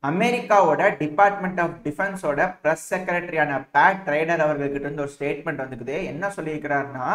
அமெரிக்காவோட department of டிஃபென்ஸோட press செக்ரட்டரியான பேட் ரைடர் அவர்கள்கிட்ட இருந்து ஒரு ஸ்டேட்மெண்ட் வந்துக்குது. என்ன சொல்லியிருக்கிறாருன்னா,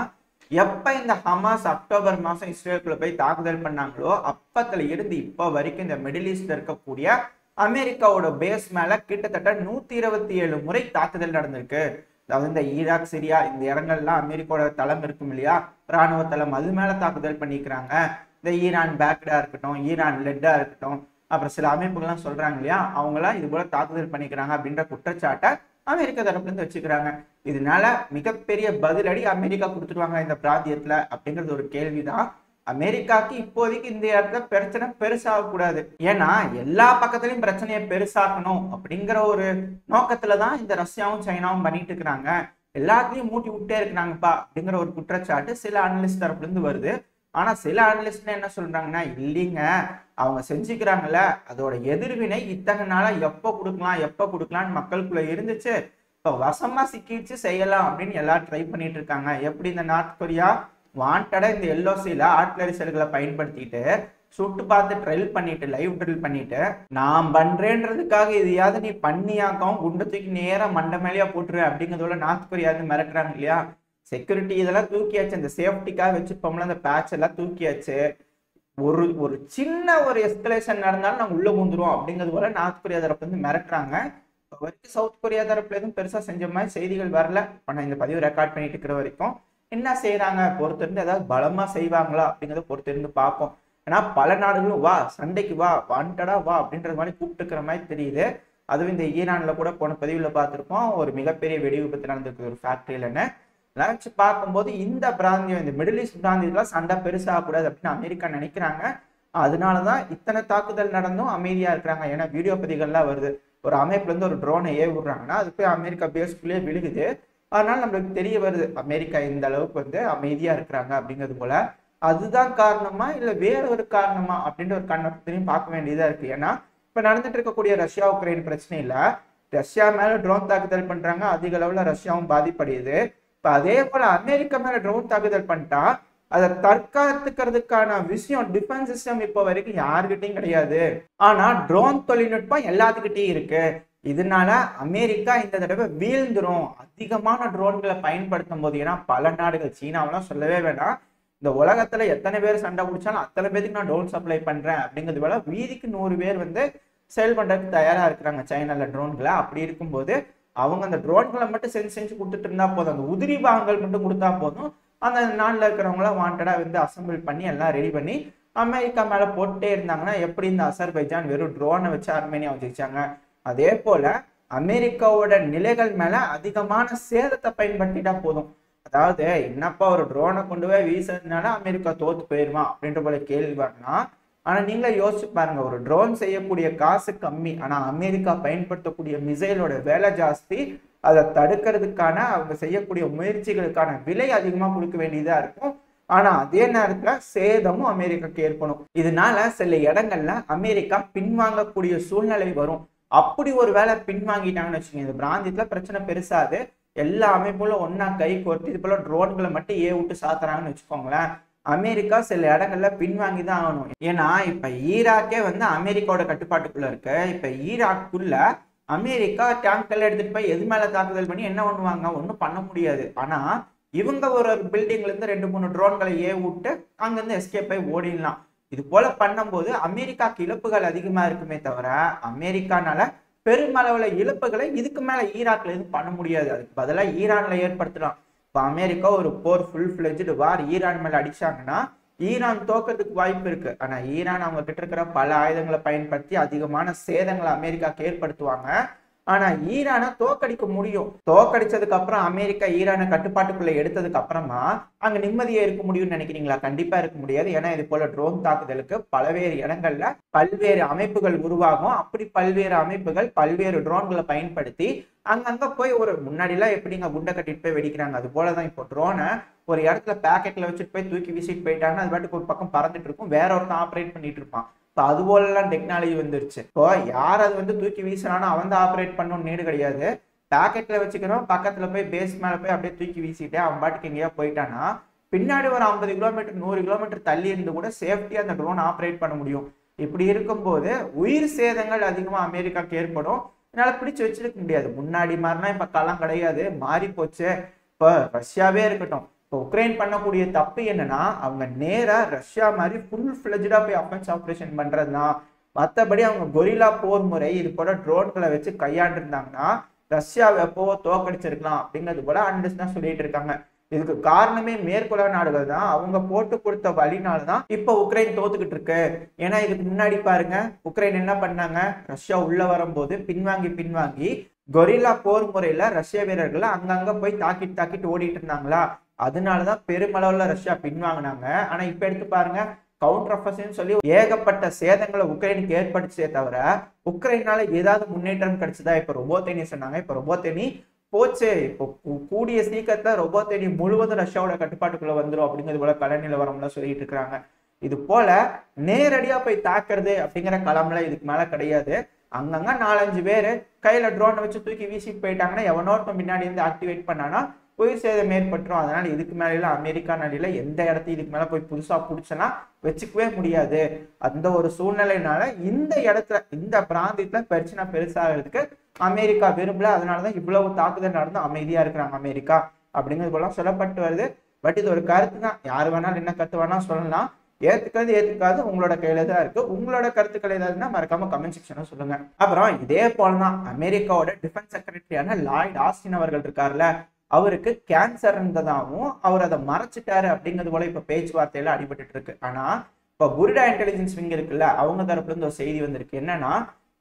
எப்ப இந்த ஹமாஸ் அக்டோபர் மாசம் இஸ்ரேலுக்குள்ள போய் தாக்குதல் பண்ணாங்களோ அப்பத்துல இருந்து இப்போ வரைக்கும் இந்த மிடில் ஈஸ்ட்ல இருக்கக்கூடிய அமெரிக்காவோட பேஸ் மேல கிட்டத்தட்ட 127 முறை தாக்குதல் நடந்திருக்கு. அதாவது இந்த ஈராக், சிரியா இந்த இடங்கள்லாம் அமெரிக்காவோட தளம் இருக்கும் இல்லையா, ராணுவ தளம், அது மேல தாக்குதல் பண்ணிக்கிறாங்க. இந்த ஈரான் பேக்டா இருக்கட்டும், ஈரான் லெட்டா இருக்கட்டும், அப்புறம் சில அமைப்புகள்லாம் சொல்றாங்க இல்லையா, அவங்களாம் இது போல தாக்குதல் பண்ணிக்கிறாங்க அப்படின்ற குற்றச்சாட்டை அமெரிக்க தரப்புல இருந்து வச்சுக்கிறாங்க. இதனால மிகப்பெரிய பதிலடி அமெரிக்கா கொடுத்துருவாங்க இந்த பிராந்தியத்துல அப்படிங்கிறது ஒரு கேள்விதான். அமெரிக்காக்கு இப்போதைக்கு இந்த இடத்துல பிரச்சனை பெருசாக கூடாது. ஏன்னா எல்லா பக்கத்துலயும் பிரச்சனையை பெருசாக்கணும் அப்படிங்கிற ஒரு நோக்கத்துலதான் இந்த ரஷ்யாவும் சைனாவும் பண்ணிட்டு இருக்கிறாங்க. எல்லாத்தையும் மூட்டி விட்டே இருக்கிறாங்கப்பா அப்படிங்கிற ஒரு குற்றச்சாட்டு சில அனலிஸ்ட் தரப்புல இருந்து வருது. ஆனா சில அனலிஸ்ட் என்ன சொல்றாங்கன்னா, இல்லைங்க, அவங்க செஞ்சுக்கிறாங்கல்ல, அதோட எதிர்வினை இத்தனை நாளா எப்ப கொடுக்கலாம்னு மக்களுக்குள்ள இருந்துச்சு. இப்ப வசமா சிக்கிச்சு செய்யலாம் அப்படின்னு எல்லாரும் ட்ரை பண்ணிட்டு இருக்காங்க. எப்படி இந்த நார்த் கொரியா வாண்டடா இந்த எல்ஓசியில ஆர்ட்லரி செல்களை பயன்படுத்திட்டு சுட்டு பார்த்து ட்ரில் பண்ணிட்டு, லைவ் ட்ரில் பண்ணிட்டு, நான் பண்றேன்றதுக்காக இதையாவது நீ பண்ணியாக்கம் குண்டு தூக்கி நேரம் மண்டை மேலேயா போட்டுரு அப்படிங்கிறதோட நார்த் கொரியாவது மிரட்டுறாங்க இல்லையா. செக்யூரிட்டி இதெல்லாம் தூக்கியாச்சு, இந்த சேஃப்டிக்காக வச்சுப்போம்ல, அந்த பேட்ச் எல்லாம் தூக்கியாச்சு. ஒரு சின்ன ஒரு எஸ்கலேஷன் நடந்தாலும் நாங்கள் உள்ள பூந்துருவோம் அப்படிங்கிறது போல நார்த் கொரியா தரப்பு வந்து மிரட்டுறாங்க. வரைக்கும் சவுத் கொரியா தரப்புல எதுவும் பெருசா செஞ்ச மாதிரி செய்திகள் வரல. ஆனால் இந்த பதிவு ரெக்கார்ட் பண்ணிட்டு இருக்கிற வரைக்கும் என்ன செய்யறாங்க பொறுத்திருந்து, ஏதாவது பலமா செய்வாங்களா அப்படிங்கிறத பொறுத்திருந்து பார்ப்போம். ஏன்னா பல நாடுகளும் வா சண்டைக்கு வா, வாண்டடா வா அப்படின்றது மாதிரி கூப்பிட்டு இருக்கிற மாதிரி தெரியுது. அதுவும் இந்த ஈரான்ல கூட போன பதிவுல பார்த்துருப்போம், ஒரு மிகப்பெரிய வெடி விபத்து நடந்திருக்கு ஒரு ஃபேக்டரியிலன்னு. வச்சு பார்க்கும்போது இந்த பிராந்தியம், இந்த மிடில் ஈஸ்ட் பிராந்தியத்துல சண்டை பெருசாகக்கூடாது அப்படின்னு அமெரிக்கா நினைக்கிறாங்க. அதனாலதான் இத்தனை தாக்குதல் நடந்தும் அமைதியா இருக்கிறாங்க. ஏன்னா வீடியோ பதிவுகள்லாம் வருது, ஒரு அமைப்புல இருந்து ஒரு ட்ரோனை விடுறாங்கன்னா அது போய் அமெரிக்கா பேஸ்குள்ளேயே விழுகுது. அதனால நம்மளுக்கு தெரிய வருது அமெரிக்கா இந்த அளவுக்கு வந்து அமைதியா இருக்கிறாங்க அப்படிங்கிறது போல. அதுதான் காரணமா இல்ல வேற ஒரு காரணமா அப்படின்ற ஒரு கண்ணத்தையும் பார்க்க வேண்டியதா இருக்கு. ஏன்னா இப்ப நடந்துட்டு இருக்கக்கூடிய ரஷ்யா உக்ரைன் பிரச்சனையில ரஷ்யா மேல ட்ரோன் தாக்குதல் பண்றாங்க, அதிக அளவுல ரஷ்யாவும் பாதிப்படையுது. இப்ப அதே போல அமெரிக்கா மேல ட்ரோன் தாக்குதல் பண்ணிட்டா அதை தற்காத்துக்கிறதுக்கான விஷயம் டிஃபென்ஸ் சிஸ்டம் இப்போ வரைக்கும் யாருக்கிட்டையும் கிடையாது. ஆனா ட்ரோன் தொழில்நுட்பம் எல்லாத்துக்கிட்டையும் இருக்கு. இதனால அமெரிக்கா இந்த தடவை வீழ்ந்துரும் அதிகமான ட்ரோன்களை பயன்படுத்தும் போது. ஏன்னா பல நாடுகள், சீனாவெல்லாம் சொல்லவே வேணாம், இந்த உலகத்துல எத்தனை பேர் சண்டை பிடிச்சாலும் அத்தனை பேருக்கு நான் ட்ரோன் சப்ளை பண்றேன் அப்படிங்கிறது போல வீதிக்கு 100 பேர் வந்து சேல் பண்றதுக்கு தயாரா இருக்கிறாங்க சைனால ட்ரோன்களை. அப்படி இருக்கும்போது அவங்க அந்த ட்ரோன்களை மட்டும் செஞ்சு கொடுத்துட்டு இருந்தா போதும், அந்த உதிரி பாகங்கள் மட்டும் கொடுத்தா போதும், அந்த நாட்டில் இருக்கிறவங்களாம் வாண்டடா வந்து அசம்பிள் பண்ணி எல்லாம் ரெடி பண்ணி அமெரிக்கா மேல போட்டே இருந்தாங்கன்னா எப்படி இந்த அசர்பைஜான் வெறும் ட்ரோனை வச்சு ஆர்மேனியா வச்சுச்சாங்க. அதே போல அமெரிக்காவோட நிலைகள் மேல அதிகமான சேதத்தை பயன்படுத்திட்டா போதும். அதாவது என்னப்பா ஒரு ட்ரோனை கொண்டு போய் வீசுறதுனால அமெரிக்கா தோத்து போயிருமா அப்படின்ற போல கேள்வி வரலாம். ஆனா நீங்க யோசிச்சு பாருங்க, ஒரு ட்ரோன் செய்யக்கூடிய காசு கம்மி, ஆனா அமெரிக்கா பயன்படுத்தக்கூடிய மிசைலோட வேலை ஜாஸ்தி. அதை தடுக்கிறதுக்கான அவங்க செய்யக்கூடிய முயற்சிகளுக்கான விலை அதிகமா கொடுக்க வேண்டியதா இருக்கும். ஆனா அதே நேரத்துல சேதமும் அமெரிக்காக்கு ஏற்படும். இதனால சில இடங்கள்ல அமெரிக்கா பின்வாங்கக்கூடிய சூழ்நிலை வரும். அப்படி ஒரு வேலை பின்வாங்கிட்டாங்கன்னு வச்சுக்கோங்க, இந்த பிராந்தியத்துல பிரச்சனை பெருசாது. எல்லா அமைப்புகளும் ஒன்னா கை கோர்த்து இது போல ட்ரோன்களை மட்டும் விட்டு சாத்துறாங்கன்னு வச்சுக்கோங்களேன், அமெரிக்கா சில இடங்கள்ல பின்வாங்கி தான் ஆகணும். ஏன்னா இப்ப ஈராக்கே வந்து அமெரிக்காவோட கட்டுப்பாட்டுக்குள்ள இருக்கு. இப்ப ஈராக்குள்ள அமெரிக்கா டேங்க்ல எடுத்துட்டு போய் எது மேல தாக்குதல் பண்ணி என்ன பண்ணுவாங்க, ஒன்றும் பண்ண முடியாது. ஆனா இவங்க ஒரு பில்டிங்ல இருந்து 2-3 ட்ரோன்களை விட்டு அங்கிருந்து எஸ்கேப் ஆகி ஓடிடலாம். இது போல பண்ணும்போது அமெரிக்காக்கு இழப்புகள் அதிகமா இருக்குமே தவிர அமெரிக்கானால பெருமளவுல இழப்புகளை இதுக்கு மேல ஈராக்ல எதுவும் பண்ண முடியாது. அதுக்கு பதிலாக ஈரான்ல ஏற்படுத்தலாம். இப்ப அமெரிக்கா ஒரு போர் ஃபுல் ஃபிளெஜ்டு வார் ஈரான் மேல அடிச்சாங்கன்னா ஈரான் தோக்கிறதுக்கு வாய்ப்பு இருக்கு. ஆனா ஈரான் அவங்க கிட்ட இருக்கிற பல ஆயுதங்களை பயன்படுத்தி அதிகமான சேதங்களை அமெரிக்காக்கு ஏற்படுத்துவாங்க. ஆனா ஈரானை தோக்கடிக்க முடியும். தோக்கடிச்சதுக்கு அப்புறம் அமெரிக்கா ஈரானை கட்டுப்பாட்டுக்குள்ள எடுத்ததுக்கு அப்புறமா அங்க நிம்மதியா இருக்க முடியும்னு நினைக்கிறீங்களா? கண்டிப்பா இருக்க முடியாது. ஏன்னா இது போல ட்ரோன் தாக்குதலுக்கு பல்வேறு இடங்கள்ல பல்வேறு அமைப்புகள் உருவாகும். அப்படி பல்வேறு அமைப்புகள் பல்வேறு ட்ரோன்களை பயன்படுத்தி அங்கங்க போய் ஒரு முன்னாடிலாம் எப்படிங்க குண்டை கட்டிட்டு போய் வெடிக்கிறாங்க, அது போலதான் இப்போ ட்ரோனை ஒரு இடத்துல பேக்கெட்ல வச்சுட்டு போய் தூக்கி வீசிட்டு போயிட்டாங்கன்னா அது பாட்டுக்கு ஒரு பக்கம் பறந்துட்டு இருக்கும், வேற ஒருத்தன் ஆப்ரேட் பண்ணிட்டு இருப்பான். இப்போ அது போலலாம் டெக்னாலஜி வந்துருச்சு. இப்போ யார் அது வந்து தூக்கி வீசினானோ அவன் தான் ஆப்ரேட் பண்ணணும்னு நீடு கிடையாது. பேக்கெட்ல வச்சுக்கிறோம், பக்கத்துல போய் பேஸ் மேல போய் அப்படியே தூக்கி வீசிட்டு அவன் பாட்டுக்கு எங்கேயா போயிட்டானா பின்னாடி ஒரு 50 கிலோமீட்டர் 100 கிலோமீட்டர் தள்ளி இருந்து கூட சேஃப்டியா அந்த ட்ரோன் ஆப்ரேட் பண்ண முடியும். இப்படி இருக்கும்போது உயிர் சேதங்கள் அதிகமா அமெரிக்காக்கு ஏற்படும். என்னால பிடிச்சு வச்சிருக்க முடியாது. முன்னாடி மாதிரினா இப்ப களம் கிடையாது, மாறி போச்சு. இப்ப ரஷ்யாவே இருக்கட்டும், இப்போ உக்ரைன் பண்ணக்கூடிய தப்பு என்னன்னா, அவங்க நேரா ரஷ்யா மாதிரி ஃபுல் ஃபிளஜ்டா போய் அஃபென்ஸ் ஆபரேஷன் பண்றதுதான். மற்றபடி அவங்க கொரில்லா போர் முறை இது போல ட்ரோன்களை வச்சு கையாண்டு இருந்தாங்கன்னா ரஷ்யாவை எப்போ தோக்கடிச்சிருக்கலாம் அப்படிங்கிறது போல அனலிஸ்ட் தான் சொல்லிட்டு இருக்காங்க. இதுக்கு காரணமே மேற்குலக நாடுகள் தான். அவங்க போட்டு கொடுத்த வழினால்தான் இப்ப உக்ரைன் தோத்துக்கிட்டு இருக்கு. ஏன்னா இதுக்கு முன்னாடி பாருங்க, உக்ரைன் என்ன பண்ணாங்க, ரஷ்யா உள்ள வரும்போது பின்வாங்கி கொரில்லா போர் முறையில ரஷ்ய வீரர்கள் அங்கங்க போய் தாக்கிட்டு ஓடிட்டு இருந்தாங்களா, அதனாலதான் பெருமளவுல ரஷ்யா பின்வாங்கினாங்க. ஆனா இப்ப எடுத்து பாருங்க, கவுண்டர் அஃபென்சிவ்னு சொல்லி ஏகப்பட்ட சேதங்களை உக்ரைனுக்கு ஏற்படுச்சே தவிர உக்ரைனால ஏதாவது முன்னேற்றம் கிடைச்சதா? இப்ப ரொபோத்தேனி சொன்னாங்க, இப்ப ரொபோத்தேனி போச்சு. இப்போ கூடிய சீக்கிரத்துல ரொபோத்தேனி முழுவதும் ரஷ்யாவோட கட்டுப்பாட்டுக்குள்ள வந்துடும் அப்படிங்கிறது போல கள நிலவரம்லாம் சொல்லிட்டு இருக்கிறாங்க. இது போல நேரடியா போய் தாக்குறது அப்படிங்கிற களம்ல இதுக்கு மேல கிடையாது. அங்கங்க 4-5 பேரு கையில ட்ரோனை வச்சு தூக்கி வீசிட்டு போயிட்டாங்கன்னா எவனோர்த்தம் பின்னாடி இருந்து ஆக்டிவேட் பண்ணானா உயிர் சேதம் ஏற்பட்டுரும். அதனால இதுக்கு மேல அமெரிக்கா நாடுல எந்த இடத்தையும் இதுக்கு மேல போய் புதுசா புடிச்சனா வச்சுக்கவே முடியாது. அந்த ஒரு சூழ்நிலையினால இந்த இடத்துல இந்த பிராந்தியத்துல பிரச்சனை பெருசாகிறதுக்கு அமெரிக்கா விரும்பல. அதனாலதான் இவ்வளவு தாக்குதல் நடந்து அமைதியா இருக்கிறாங்க அமெரிக்கா அப்படிங்கிறது போல சொல்லப்பட்டு வருது. பட் இது ஒரு கருத்து தான். யாரு வேணாலும் என்ன கருத்து வேணாலும் சொல்லலாம். ஏத்துக்காது உங்களோட கையில தான் இருக்கு. உங்களோட கருத்துக்கள் ஏதாவதுன்னா மறக்காம கமெண்ட் செக்ஷன்ல சொல்லுங்க. அப்புறம் இதே போலதான் அமெரிக்காவோட டிஃபென்ஸ் செக்ரட்டரியான லாய்ட் ஆஸ்டின் அவர்கள் இருக்காருல்ல, அவருக்கு கேன்சர் இருந்ததாகவும் அவர் அதை மறைச்சிட்டாரு அப்படிங்கிறது போல இப்ப பேச்சுவார்த்தையில அடிபட்டு இருக்கு. ஆனா இப்ப புரிடா இன்டெலிஜென்ஸ் விங் இருக்குல்ல, அவங்க தரப்புல இருந்து ஒரு செய்தி வந்திருக்கு. என்னன்னா,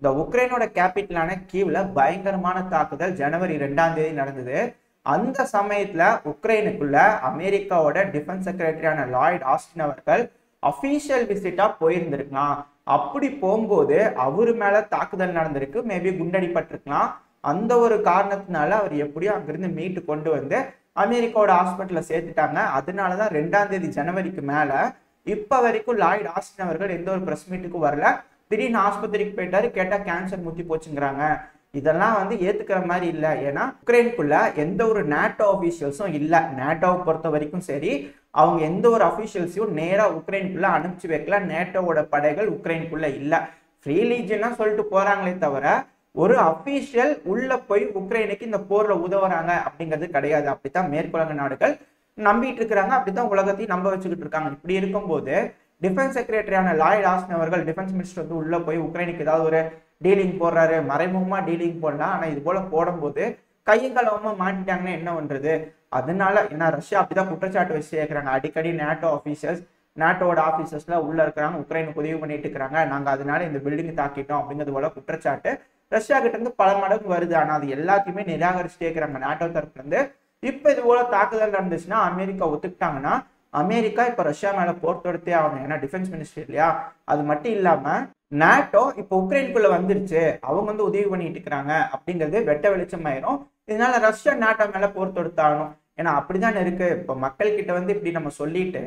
இந்த உக்ரைனோட கேபிட்டலான கீவ்ல பயங்கரமான தாக்குதல் ஜனவரி 2ஆம் தேதி நடந்தது. அந்த சமயத்துல உக்ரைனுக்குள்ள அமெரிக்காவோட டிஃபென்ஸ் செக்ரட்டரியான லாய்ட் ஆஸ்டின் அவர்கள் அபிஷியல் விசிட்டா போயிருந்திருக்கலாம். அப்படி போகும்போது அவரு மேல தாக்குதல் நடந்திருக்கு, மேபி குண்டடிப்பட்டிருக்கலாம். அந்த ஒரு காரணத்தினால அவர் எப்படியோ அங்கிருந்து மீட்டு கொண்டு வந்து அமெரிக்காவோட ஹாஸ்பிட்டல்ல சேர்த்துட்டாங்க. அதனாலதான் 2ஆம் தேதி ஜனவரிக்கு மேல இப்ப வரைக்கும் லாய்ட் ஆஸ்டின் அவர்கள் எந்த ஒரு பிரஸ் மீட்டுக்கும் வரல. திடீர்னு ஆஸ்பத்திரிக்கு போயிட்டாரு, கேட்டா கேன்சர் முத்தி போச்சுங்கிறாங்க. இதெல்லாம் ஏத்துக்கிற மாதிரி இல்ல. ஏன்னா உக்ரைனுக்குள்ள எந்த ஒரு நேட்டோ அபிஷியல்ஸும் இல்ல. நேட்டோவை பொறுத்த வரைக்கும் சரி, அவங்க எந்த ஒரு அபிஷியல்ஸையும் நேரா உக்ரைனுக்குள்ள அனுப்பிச்சு வைக்கல. நேட்டோவோட படைகள் உக்ரைனுக்குள்ள இல்ல. ஃப்ரீ லீஜியனா சொல்லிட்டு போறாங்களே தவிர ஒரு அபிஷியல் உள்ள போய் உக்ரைனுக்கு இந்த போர்ல உதவுறாங்க அப்படிங்கிறது கிடையாது. அப்படித்தான் மேற்குலக நாடுகள் நம்பிட்டு இருக்கிறாங்க, அப்படித்தான் உலகத்தையும் நம்ப வச்சுக்கிட்டு இருக்காங்க. இப்படி இருக்கும்போது டிஃபென்ஸ் செக்ரட்டரியான லாய்ட் ஆஸ்டின் அவர்கள், டிஃபென்ஸ் மினிஸ்டர் உள்ள போய் உக்ரைனுக்கு ஏதாவது ஒரு டீலிங் போடுறாரு, மறைமுகமா டீலிங் போடலாம். ஆனா இது போல போடும்போது கையங்களவமா மாட்டிட்டாங்கன்னா என்ன பண்றது? அதனால ஏன்னா ரஷ்யா அப்படிதான் குற்றச்சாட்டு வச்சு கேட்கிறாங்க. அடிக்கடி நேட்டோ ஆபீசர்ஸ், நேட்டோட ஆபீசர்ஸ்ல உள்ள இருக்கிறாங்க, உக்ரைனுக்கு உதவி பண்ணிட்டு இருக்கிறாங்க, நாங்க அதனால இந்த பில்டிங் தாக்கிட்டோம் அப்படிங்கிறது போல குற்றச்சாட்டு ரஷ்யா கிட்ட இருந்து பல மடங்கு வருது. ஆனா அது எல்லாத்தையுமே நிராகரிச்சுட்டே இருக்கிறாங்க நேட்டோ தரப்புல இருந்து. இப்ப இது போல தாக்குதல் நடந்துச்சுன்னா அமெரிக்கா ஒத்துக்கிட்டாங்கன்னா அமெரிக்கா இப்ப ரஷ்யா மேல போர் தொடுத்தே ஆகணும். ஏன்னா டிஃபென்ஸ் மினிஸ்டர் இல்லையா. அது மட்டும் இல்லாம நேட்டோ இப்ப உக்ரைனுக்குள்ள வந்துருச்சு, அவங்க உதவி பண்ணிட்டு இருக்கிறாங்க அப்படிங்கிறது வெட்ட வெளிச்சம் ஆயிரும். இதனால ரஷ்யா நேட்டோ மேல போர் தொடுத்தாகணும். ஏன்னா அப்படிதான் இருக்கு. இப்ப மக்கள் கிட்ட இப்படி நம்ம சொல்லிட்டு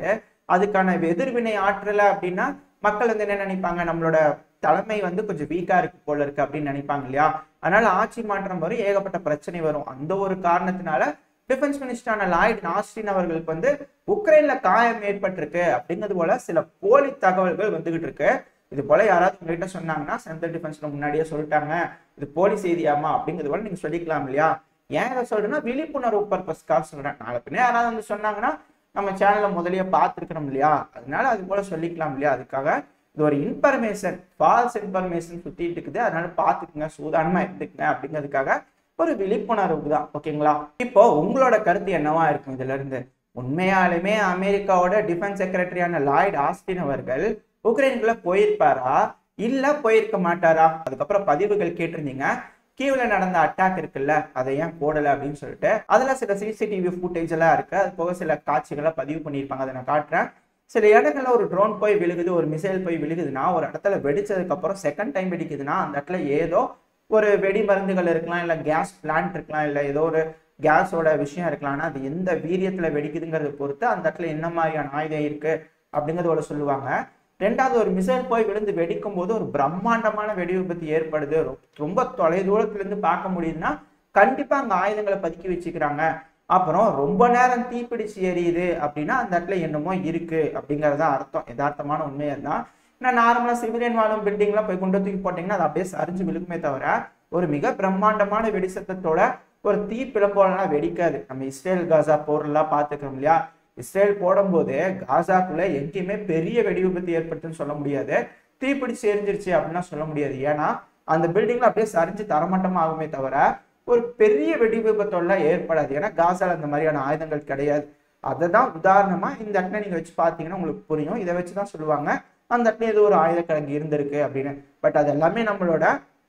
அதுக்கான எதிர்வினை ஆற்றல அப்படின்னா மக்கள் என்ன நினைப்பாங்க, நம்மளோட தலைமை கொஞ்சம் வீக்கா இருக்கு போல இருக்கு அப்படின்னு நினைப்பாங்க இல்லையா. அதனால ஆட்சி மாற்றம் வரும், ஏகப்பட்ட பிரச்சனை வரும். அந்த ஒரு காரணத்தினால டிஃபென்ஸ் மினிஸ்டரான லாய்ட் ஆஸ்டின் அவர்களுக்கு உக்ரைன்ல காயம் ஏற்பட்டிருக்கு அப்படிங்கிறது போல சில போலி தகவல்கள் வந்துகிட்டு இருக்கு. இது போல யாராவது உங்ககிட்ட சொன்னாங்கன்னா சென்ட்ரல் டிஃபென்ஸ்ல முன்னாடியே சொல்லிட்டாங்க, இது போலி செய்தியாமா அப்படிங்கிறது போல நீங்க சொல்லிக்கலாம் இல்லையா. ஏன் இதை சொல்றேன்னா விழிப்புணர்வு பர்பஸ்க்காக சொல்றேன். நாளை பின்ன யாராவது சொன்னாங்கன்னா நம்ம சேனல்ல முதலியே பார்த்துருக்கணும் இல்லையா, அதனால அது போல சொல்லிக்கலாம் இல்லையா. அதுக்காக இது ஒரு இன்ஃபர்மேஷன், ஃபால்ஸ் இன்ஃபர்மேஷன் சுத்திட்டு இருக்குது, அதனால பாத்துக்குங்க, சூதானமா இருந்துக்குங்க அப்படிங்கிறதுக்காக ஒரு விழிப்புணர்வு தான். ஓகேங்களா. இப்போ உங்களோட கருத்து என்னவா இருக்கும் இதுல இருந்து? உண்மையாலுமே அமெரிக்காவோட டிஃபென்ஸ் செக்ரட்டரியான லாய்ட் ஆஸ்டின் அவர்கள் உக்ரைனுக்குள்ள போயிருப்பாரா இல்ல போயிருக்க மாட்டாரா? அதுக்கப்புறம் பதிவுகள் கேட்டிருந்தீங்க, கீவ்ல நடந்த அட்டாக் இருக்குல்ல அதை ஏன் போடல அப்படின்னு சொல்லிட்டு. அதுல சில சிசிடிவி ஃபுட்டேஜ் எல்லாம் இருக்கு, அது போக சில காட்சிகளை பதிவு பண்ணியிருப்பாங்க, அதை நான் காட்டுறேன். சில இடங்கள்ல ஒரு ட்ரோன் போய் விழுகுது, ஒரு மிசைல் போய் விழுகுதுன்னா, ஒரு இடத்துல வெடிச்சதுக்கு அப்புறம் செகண்ட் டைம் வெடிக்குதுன்னா அந்த இடத்துல ஏதோ ஒரு வெடி மருந்துகள் இருக்கலாம், இல்ல கேஸ் பிளான்ட் இருக்கலாம், இல்ல ஏதோ ஒரு கேஸோட விஷயம் இருக்கலாம். ஆனா அது எந்த வீரியத்துல வெடிக்குதுங்கிறத பொறுத்து அந்த இடத்துல என்ன மாதிரியான ஆயுதம் இருக்கு அப்படிங்கிறதோட சொல்லுவாங்க. ரெண்டாவது, ஒரு மிசைல் போய் விழுந்து வெடிக்கும் போது ஒரு பிரம்மாண்டமான வெடி விபத்து ஏற்படுது, ரொம்ப தொலை தூரத்துல இருந்து பார்க்க முடியுதுன்னா கண்டிப்பா அங்க ஆயுதங்களை பதுக்கி வச்சுக்கிறாங்க. அப்புறம் ரொம்ப நேரம் தீப்பிடிச்சு எரியுது அப்படின்னா அந்த இடத்துல என்னமோ இருக்கு அப்படிங்கறதா அர்த்தம். யதார்த்தமான உண்மையா தான் நான் நார்மலா சிவிலியன் வாழும் பில்டிங்லாம் போய் கொண்டு தூக்கி போட்டீங்கன்னா அது அப்படியே சரிஞ்சு விழுக்குமே தவிர ஒரு மிக பிரம்மாண்டமான வெடிசத்தத்தோட ஒரு தீ பிளம்போலாம் வெடிக்காது. நம்ம இஸ்ரேல் காசா போர்லாம் பார்த்துக்கிறோம் இல்லையா, இஸ்ரேல் போடும்போது காசாக்குள்ள எங்கேயுமே பெரிய வெடி விபத்து ஏற்பட்டுன்னு சொல்ல முடியாது, தீப்பிடிச்சு எரிஞ்சிருச்சு அப்படின்னா சொல்ல முடியாது. ஏன்னா அந்த பில்டிங்ல அப்படியே சரிஞ்சு தரமட்டமா ஆகுமே தவிர ஒரு பெரிய வெடி விபத்தோட ஏற்படாது. ஏன்னா காசால அந்த மாதிரியான ஆயுதங்கள் கிடையாது. அதை தான் உதாரணமா இந்த இடத்துல நீங்க வச்சு பார்த்தீங்கன்னா உங்களுக்கு புரியும். இதை வச்சுதான் சொல்லுவாங்க அந்த இடத்துல ஏதோ ஒரு ஆயுத கிழங்கு இருந்திருக்கு அப்படின்னு. பட் அது எல்லாமே நம்மளோட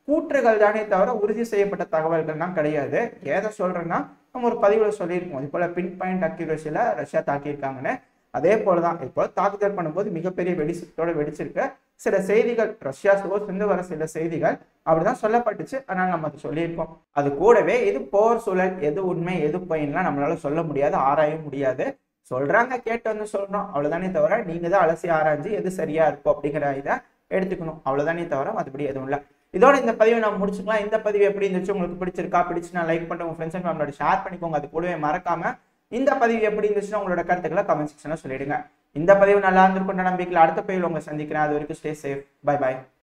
கூற்றுகள் தானே தவிர உறுதி செய்யப்பட்ட தகவல்கள்லாம் கிடையாது. ஏதை சொல்றேன்னா நம்ம ஒரு பதிவுல சொல்லியிருக்கோம், இது போல பின் பாயிண்ட் அக்யூரசியில ரஷ்யா தாக்கியிருக்காங்கன்னு. அதே போலதான் இப்போ தாக்குதல் பண்ணும்போது மிகப்பெரிய வெடிசத்தோட வெடிச்சிருக்க சில செய்திகள் ரஷ்யா சோர்ஸ் இருந்து வர சில செய்திகள் அப்படிதான் சொல்லப்பட்டுச்சு. அதனால நம்ம அதை சொல்லியிருக்கோம். அது கூடவே இது போர் சூழல், எது உண்மை எது பொய்ன்னுலாம் நம்மளால சொல்ல முடியாது, ஆராய முடியாது. சொல்றாங்க கேட்டு வந்து சொல்றோம் அவ்வளவுதானே தவிர நீங்க தான் அலசி ஆராய்ஞ்சு எது சரியா இருக்கும் அப்படிங்கிற இதை எடுத்துக்கணும், அவ்வளவுதானே தவிர மற்றபடி எதுவும் இல்லை. இதோட இந்த பதிவை நம்ம முடிச்சுக்கலாம். இந்த பதிவு எப்படி இருந்துச்சு, உங்களுக்கு பிடிச்சிருக்கா, பிடிச்சுனா லைக் பண்ணிட்டு உங்க ஃப்ரெண்ட்ஸ் அண்ட் ஃபேமிலியோட ஷேர் பண்ணிக்கோங்க. அது கூடவே மறக்காம இந்த பதிவு எப்படி இருந்துச்சுன்னா உங்களோட கருத்துக்களை கமெண்ட் செக்ஷன்ல சொல்லிடுங்க. இந்த பதிவு நல்லா இருந்திருக்கும் நம்பிக்கையில் அடுத்த பதிவில் உங்களை சந்திக்கிறேன். அது வரைக்கும் ஸ்டே சேஃப். Bye bye.